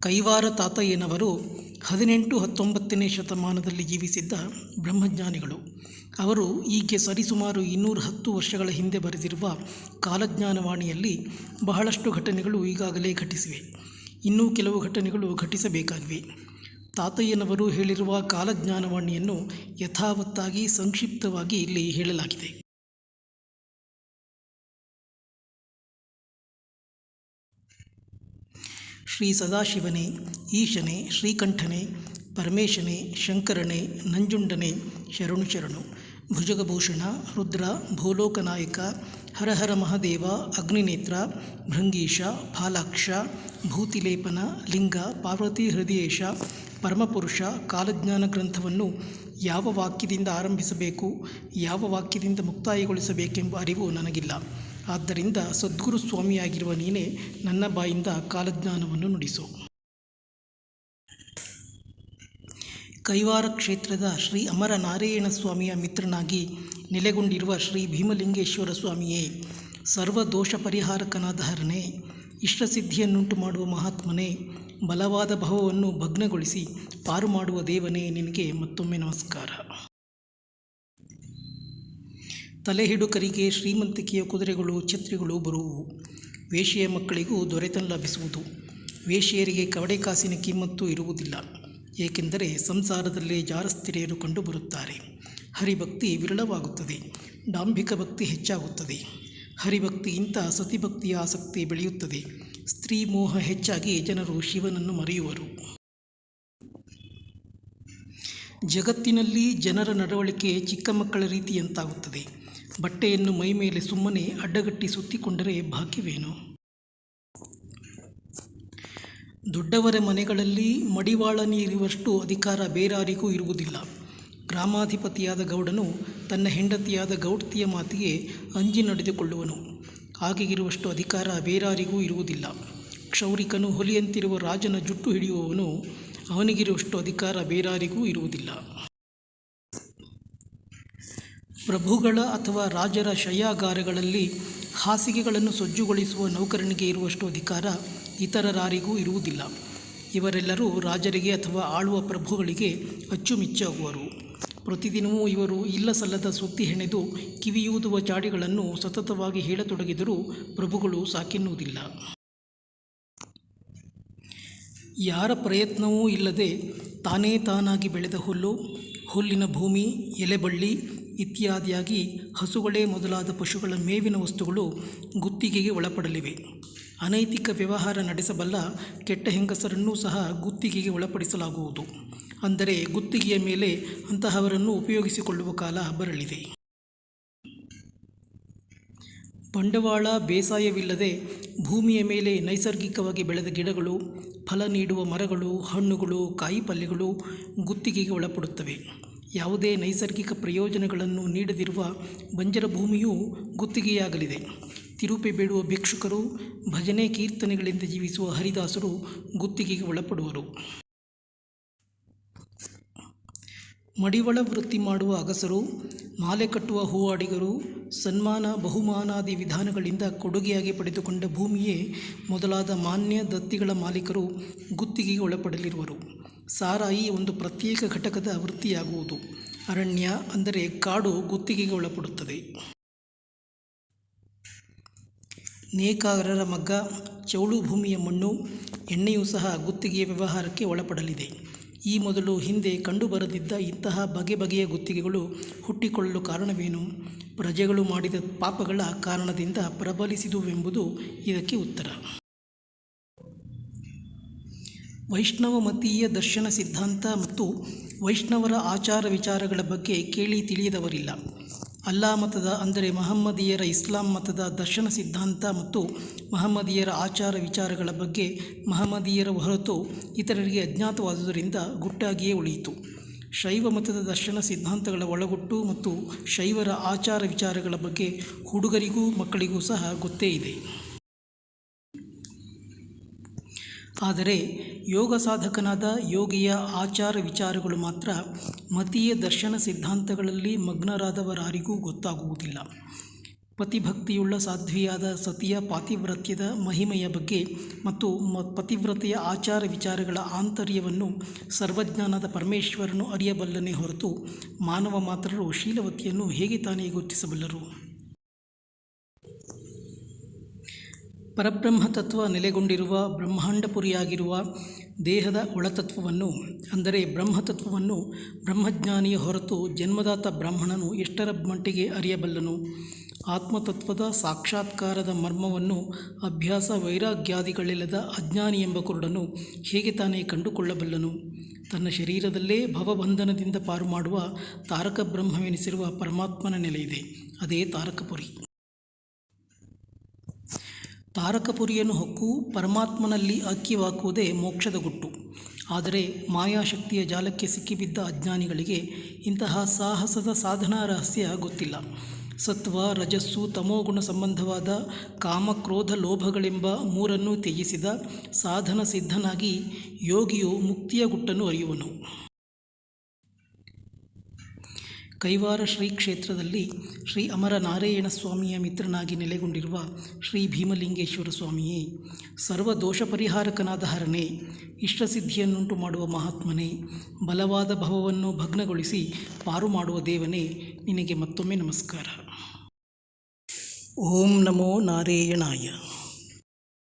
ಕೈವಾರ ತಾತಯ್ಯನವರು 18-19ನೇ ಶತಮಾನದಲ್ಲಿ ಜೀವಿಸಿದ್ದ ಬ್ರಹ್ಮಜ್ಞಾನಿಗಳು. ಅವರು ಈಗ್ಗೆ ಸರಿಸುಮಾರು 210 ವರ್ಷಗಳ ಹಿಂದೆ ಬರೆದಿರುವ ಕಾಲಜ್ಞಾನವಾಣಿಯಲ್ಲಿ ಬಹಳಷ್ಟು ಘಟನೆಗಳು ಈಗಾಗಲೇ ಘಟಿಸಿವೆ. ಇನ್ನೂ ಕೆಲವು ಘಟನೆಗಳು ಘಟಿಸಬೇಕಾಗಿವೆ. ತಾತಯ್ಯನವರು ಹೇಳಿರುವ ಕಾಲಜ್ಞಾನವಾಣಿಯನ್ನು ಯಥಾವತ್ತಾಗಿ ಸಂಕ್ಷಿಪ್ತವಾಗಿ ಇಲ್ಲಿ ಹೇಳಲಾಗಿದೆ. ಶ್ರೀ ಸದಾಶಿವನೇ, ಈಶನೇ, ಶ್ರೀಕಂಠನೇ, ಪರಮೇಶನೇ, ಶಂಕರನೇ, ನಂಜುಂಡನೇ ಶರಣು ಶರಣು. ಭುಜಗಭೂಷಣ, ರುದ್ರ, ಭೂಲೋಕನಾಯಕ, ಹರಹರ ಮಹಾದೇವ, ಅಗ್ನಿನೇತ್ರ, ಭೃಂಗೀಶ, ಫಾಲಾಕ್ಷ, ಭೂತಿಲೇಪನ, ಲಿಂಗ, ಪಾರ್ವತಿ ಹೃದಯೇಶ, ಪರಮಪುರುಷ. ಕಾಲಜ್ಞಾನ ಗ್ರಂಥವನ್ನು ಯಾವ ವಾಕ್ಯದಿಂದ ಆರಂಭಿಸಬೇಕು, ಯಾವ ವಾಕ್ಯದಿಂದ ಮುಕ್ತಾಯಗೊಳಿಸಬೇಕೆಂಬ ಅರಿವು ನನಗಿಲ್ಲ. ಆದ್ದರಿಂದ ಸದ್ಗುರು ಸ್ವಾಮಿಯಾಗಿರುವ ನೀನೇ ನನ್ನ ಬಾಯಿಂದ ಕಾಲಜ್ಞಾನವನ್ನು ನುಡಿಸು. ಕೈವಾರ ಕ್ಷೇತ್ರದ ಶ್ರೀ ಅಮರ ನಾರಾಯಣ ಸ್ವಾಮಿಯ ಮಿತ್ರನಾಗಿ ನೆಲೆಗೊಂಡಿರುವ ಶ್ರೀ ಭೀಮಲಿಂಗೇಶ್ವರ ಸ್ವಾಮಿಯೇ, ಸರ್ವದೋಷ ಪರಿಹಾರಕನಾದ ಹರನೇ, ಇಷ್ಟಸಿದ್ಧಿಯನ್ನುಂಟು ಮಾಡುವ ಮಹಾತ್ಮನೇ, ಬಲವಾದ ಭವವನ್ನು ಭಗ್ನಗೊಳಿಸಿ ಪಾರು ಮಾಡುವ ದೇವನೇ, ನಿನಗೆ ಮತ್ತೊಮ್ಮೆ ನಮಸ್ಕಾರ. ತಲೆಹಿಡುಕರಿಗೆ ಶ್ರೀಮಂತಿಕೆಯ ಕುದುರೆಗಳು, ಛತ್ರಿಗಳು ಬರುವುವು. ವೇಶ್ಯೆಯ ಮಕ್ಕಳಿಗೂ ದೊರೆತನ ಲಭಿಸುವುದು. ವೇಶ್ಯೆಯರಿಗೆ ಕವಡೆ ಕಾಸಿನ ಕಿಮ್ಮತ್ತು ಇರುವುದಿಲ್ಲ, ಏಕೆಂದರೆ ಸಂಸಾರದಲ್ಲೇ ಜಾರಸ್ತ್ರೀಯರು ಕಂಡುಬರುತ್ತಾರೆ. ಹರಿಭಕ್ತಿ ವಿರಳವಾಗುತ್ತದೆ, ಡಾಂಭಿಕ ಭಕ್ತಿ ಹೆಚ್ಚಾಗುತ್ತದೆ. ಹರಿಭಕ್ತಿಗಿಂತ ಸತಿಭಕ್ತಿಯ ಆಸಕ್ತಿ ಬೆಳೆಯುತ್ತದೆ. ಸ್ತ್ರೀ ಮೋಹ ಹೆಚ್ಚಾಗಿ ಜನರು ಶಿವನನ್ನು ಮರೆಯುವರು. ಜಗತ್ತಿನಲ್ಲಿ ಜನರ ನಡವಳಿಕೆ ಚಿಕ್ಕ ಮಕ್ಕಳ ರೀತಿಯಂತಾಗುತ್ತದೆ. ಬಟ್ಟೆಯನ್ನು ಮೈಮೇಲೆ ಸುಮ್ಮನೆ ಅಡ್ಡಗಟ್ಟಿ ಸುತ್ತಿಕೊಂಡರೆ ಭಾಗ್ಯವೇನು? ದೊಡ್ಡವರ ಮನೆಗಳಲ್ಲಿ ಮಡಿವಾಳ ನೀರುವಷ್ಟು ಅಧಿಕಾರ ಬೇರಾರಿಗೂ ಇರುವುದಿಲ್ಲ. ಗ್ರಾಮಾಧಿಪತಿಯಾದ ಗೌಡನು ತನ್ನ ಹೆಂಡತಿಯಾದ ಗೌಡ್ತಿಯ ಮಾತಿಗೆ ಅಂಜಿ ನಡೆದುಕೊಳ್ಳುವನು. ಹಾಗೆಗಿರುವಷ್ಟು ಅಧಿಕಾರ ಬೇರಾರಿಗೂ ಇರುವುದಿಲ್ಲ. ಕ್ಷೌರಿಕನು ಹುಲಿಯಂತಿರುವ ರಾಜನ ಜುಟ್ಟು ಹಿಡಿಯುವವನು, ಅವನಿಗಿರುವಷ್ಟು ಅಧಿಕಾರ ಬೇರಾರಿಗೂ ಇರುವುದಿಲ್ಲ. ಪ್ರಭುಗಳ ಅಥವಾ ರಾಜರ ಶಯ್ಯಾಗಾರಗಳಲ್ಲಿ ಹಾಸಿಗೆಗಳನ್ನು ಸಜ್ಜುಗೊಳಿಸುವ ನೌಕರನಿಗೆ ಇರುವಷ್ಟು ಅಧಿಕಾರ ಇತರರಾರಿಗೂ ಇರುವುದಿಲ್ಲ. ಇವರೆಲ್ಲರೂ ರಾಜರಿಗೆ ಅಥವಾ ಆಳುವ ಪ್ರಭುಗಳಿಗೆ ಅಚ್ಚುಮೆಚ್ಚಾಗುವರು. ಪ್ರತಿದಿನವೂ ಇವರು ಇಲ್ಲ ಸಲ್ಲದ ಸುದ್ದಿ ಹೆಣೆದು ಕಿವಿಯೂದುವ ಚಾಡಿಗಳನ್ನು ಸತತವಾಗಿ ಹೇಳತೊಡಗಿದರೂ ಪ್ರಭುಗಳು ಸಾಕೆನ್ನುವುದಿಲ್ಲ. ಯಾರ ಪ್ರಯತ್ನವೂ ಇಲ್ಲದೆ ತಾನೇ ತಾನಾಗಿ ಬೆಳೆದ ಹುಲ್ಲು, ಹುಲ್ಲಿನ ಭೂಮಿ, ಎಲೆಬಳ್ಳಿ ಇತ್ಯಾದಿಯಾಗಿ ಹಸುಗಳೇ ಮೊದಲಾದ ಪಶುಗಳ ಮೇವಿನ ವಸ್ತುಗಳು ಗುತ್ತಿಗೆಗೆ ಒಳಪಡಲಿವೆ. ಅನೈತಿಕ ವ್ಯವಹಾರ ನಡೆಸಬಲ್ಲ ಕೆಟ್ಟ ಹೆಂಗಸರನ್ನೂ ಸಹ ಗುತ್ತಿಗೆಗೆ ಒಳಪಡಿಸಲಾಗುವುದು. ಅಂದರೆ ಗುತ್ತಿಗೆಯ ಮೇಲೆ ಅಂತಹವರನ್ನು ಉಪಯೋಗಿಸಿಕೊಳ್ಳುವ ಕಾಲ ಬರಲಿದೆ. ಬಂಡವಾಳ ಬೇಸಾಯವಿಲ್ಲದೆ ಭೂಮಿಯ ಮೇಲೆ ನೈಸರ್ಗಿಕವಾಗಿ ಬೆಳೆದ ಗಿಡಗಳು, ಫಲ ನೀಡುವ ಮರಗಳು, ಹಣ್ಣುಗಳು, ಕಾಯಿಪಲ್ಯಗಳು ಗುತ್ತಿಗೆಗೆ ಒಳಪಡುತ್ತವೆ. ಯಾವುದೇ ನೈಸರ್ಗಿಕ ಪ್ರಯೋಜನಗಳನ್ನು ನೀಡದಿರುವ ಬಂಜರ ಭೂಮಿಯೂ ಗುತ್ತಿಗೆಯಾಗಲಿದೆ. ತಿರುಪೆ ಬೇಡುವ ಭಿಕ್ಷುಕರು, ಭಜನೆ ಕೀರ್ತನೆಗಳಿಂದ ಜೀವಿಸುವ ಹರಿದಾಸರು ಗುತ್ತಿಗೆಗೆ ಒಳಪಡುವರು. ಮಡಿವಳ ವೃತ್ತಿ ಮಾಡುವ ಅಗಸರು, ಮಾಲೆ ಕಟ್ಟುವ ಹೂವಾಡಿಗರು, ಸನ್ಮಾನ ಬಹುಮಾನಾದಿ ವಿಧಾನಗಳಿಂದ ಕೊಡುಗೆಯಾಗಿ ಪಡೆದುಕೊಂಡ ಭೂಮಿಯೇ ಮೊದಲಾದ ಮಾನ್ಯ ದತ್ತಿಗಳ ಮಾಲೀಕರು ಗುತ್ತಿಗೆಗೆ ಒಳಪಡಲಿರುವರು. ಸಾರಾಯಿ ಒಂದು ಪ್ರತ್ಯೇಕ ಘಟಕದ ವೃತ್ತಿಯಾಗುವುದು. ಅರಣ್ಯ ಅಂದರೆ ಕಾಡು ಗುತ್ತಿಗೆಗೆ ಒಳಪಡುತ್ತದೆ. ನೇಕಾರರ ಮಗ್ಗ, ಚೌಳು ಭೂಮಿಯ ಮಣ್ಣು, ಎಣ್ಣೆಯೂ ಸಹ ಗುತ್ತಿಗೆಯ ವ್ಯವಹಾರಕ್ಕೆ ಒಳಪಡಲಿದೆ. ಈ ಮೊದಲು ಹಿಂದೆ ಕಂಡುಬರದಿದ್ದ ಇಂತಹ ಬಗೆ ಬಗೆಯ ಗುತ್ತಿಗೆಗಳು ಹುಟ್ಟಿಕೊಳ್ಳಲು ಕಾರಣವೇನು? ಪ್ರಜೆಗಳು ಮಾಡಿದ ಪಾಪಗಳ ಕಾರಣದಿಂದ ಪ್ರಬಲಿಸಿದುವೆಂಬುದು ಇದಕ್ಕೆ ಉತ್ತರ. ವೈಷ್ಣವ ಮತೀಯ ದರ್ಶನ ಸಿದ್ಧಾಂತ ಮತ್ತು ವೈಷ್ಣವರ ಆಚಾರ ವಿಚಾರಗಳ ಬಗ್ಗೆ ಕೇಳಿ ತಿಳಿಯದವರಿಲ್ಲ. ಅಲ್ಲಾ ಮತದ ಅಂದರೆ ಮಹಮ್ಮದೀಯರ ಇಸ್ಲಾಂ ಮತದ ದರ್ಶನ ಸಿದ್ಧಾಂತ ಮತ್ತು ಮಹಮ್ಮದೀಯರ ಆಚಾರ ವಿಚಾರಗಳ ಬಗ್ಗೆ ಮಹಮ್ಮದೀಯರ ಹೊರತು ಇತರರಿಗೆ ಅಜ್ಞಾತವಾದುದರಿಂದ ಗುಟ್ಟಾಗಿಯೇ ಉಳಿಯಿತು. ಶೈವ ಮತದ ದರ್ಶನ ಸಿದ್ಧಾಂತಗಳ ಒಳಗುಟ್ಟು ಮತ್ತು ಶೈವರ ಆಚಾರ ವಿಚಾರಗಳ ಬಗ್ಗೆ ಹುಡುಗರಿಗೂ ಮಕ್ಕಳಿಗೂ ಸಹ ಗೊತ್ತೇ ಇದೆ. ಆದರೆ ಯೋಗ ಸಾಧಕನಾದ ಯೋಗಿಯ ಆಚಾರ ವಿಚಾರಗಳು ಮಾತ್ರ ಮತೀಯ ದರ್ಶನ ಸಿದ್ಧಾಂತಗಳಲ್ಲಿ ಮಗ್ನರಾದವರಾರಿಗೂ ಗೊತ್ತಾಗುವುದಿಲ್ಲ. ಪತಿಭಕ್ತಿಯುಳ್ಳ ಸಾಧ್ವಿಯಾದ ಸತಿಯ ಪಾತಿವ್ರತ್ಯದ ಮಹಿಮೆಯ ಬಗ್ಗೆ ಮತ್ತು ಪತಿವ್ರತೆಯ ಆಚಾರ ವಿಚಾರಗಳ ಆಂತರ್ಯವನ್ನು ಸರ್ವಜ್ಞಾನದ ಪರಮೇಶ್ವರನು ಅರಿಯಬಲ್ಲನೇ ಹೊರತು ಮಾನವ ಮಾತ್ರರು ಶೀಲವತಿಯನ್ನು ಹೇಗೆ ತಾನೇ ಗುರುತಿಸಬಲ್ಲರು? ಪರಬ್ರಹ್ಮ ತತ್ವ ನೆಲೆಗೊಂಡಿರುವ ಬ್ರಹ್ಮಾಂಡಪುರಿಯಾಗಿರುವ ದೇಹದ ಒಳತತ್ವವನ್ನು ಅಂದರೆ ಬ್ರಹ್ಮತತ್ವವನ್ನು ಬ್ರಹ್ಮಜ್ಞಾನಿಯ ಹೊರತು ಜನ್ಮದಾತ ಬ್ರಾಹ್ಮಣನು ಎಷ್ಟರ ಮಟ್ಟಿಗೆ ಅರಿಯಬಲ್ಲನು? ಆತ್ಮತತ್ವದ ಸಾಕ್ಷಾತ್ಕಾರದ ಮರ್ಮವನ್ನು ಅಭ್ಯಾಸ ವೈರಾಗ್ಯಾದಿಗಳಿಲ್ಲದ ಅಜ್ಞಾನಿ ಎಂಬ ಕುರುಡನು ಹೇಗೆ ತಾನೇ ಕಂಡುಕೊಳ್ಳಬಲ್ಲನು? ತನ್ನ ಶರೀರದಲ್ಲೇ ಭವಬಂಧನದಿಂದ ಪಾರು ಮಾಡುವ ತಾರಕ ಬ್ರಹ್ಮವೆನಿಸಿರುವ ಪರಮಾತ್ಮನ ನೆಲೆಯಿದೆ, ಅದೇ ತಾರಕಪುರಿ. ತಾರಕಪುರಿಯನ್ನು ಹೊಕ್ಕು ಪರಮಾತ್ಮನಲ್ಲಿ ಐಕ್ಯವಾಗುವುದೇ ಮೋಕ್ಷದ ಗುಟ್ಟು. ಆದರೆ ಮಾಯಾಶಕ್ತಿಯ ಜಾಲಕ್ಕೆ ಸಿಕ್ಕಿಬಿದ್ದ ಅಜ್ಞಾನಿಗಳಿಗೆ ಇಂತಹ ಸಾಹಸದ ಸಾಧನಾ ರಹಸ್ಯ ಗೊತ್ತಿಲ್ಲ. ಸತ್ವ, ರಜಸ್ಸು, ತಮೋಗುಣ ಸಂಬಂಧವಾದ ಕಾಮಕ್ರೋಧ ಲೋಭಗಳೆಂಬ ಮೂರನ್ನು ತ್ಯಜಿಸಿದ ಸಾಧನ ಸಿದ್ಧನಾಗಿ ಯೋಗಿಯು ಮುಕ್ತಿಯ ಗುಟ್ಟನ್ನು ಅರಿಯುವನು. ಕೈವಾರ ಶ್ರೀ ಕ್ಷೇತ್ರದಲ್ಲಿ ಶ್ರೀ ಅಮರ ನಾರಾಯಣ ಸ್ವಾಮಿಯ ಮಿತ್ರನಾಗಿ ನೆಲೆಗೊಂಡಿರುವ ಶ್ರೀ ಭೀಮಲಿಂಗೇಶ್ವರ ಸ್ವಾಮಿಯೇ, ಸರ್ವ ದೋಷ ಪರಿಹಾರಕನಾದ ಹರನೇ, ಇಷ್ಟಸಿದ್ಧಿಯನ್ನುಂಟು ಮಾಡುವ ಮಹಾತ್ಮನೇ, ಬಲವಾದ ಭವವನ್ನು ಭಗ್ನಗೊಳಿಸಿ ಪಾರು ಮಾಡುವ ದೇವನೇ, ನಿನಗೆ ಮತ್ತೊಮ್ಮೆ ನಮಸ್ಕಾರ. ಓಂ ನಮೋ ನಾರಾಯಣಾಯ.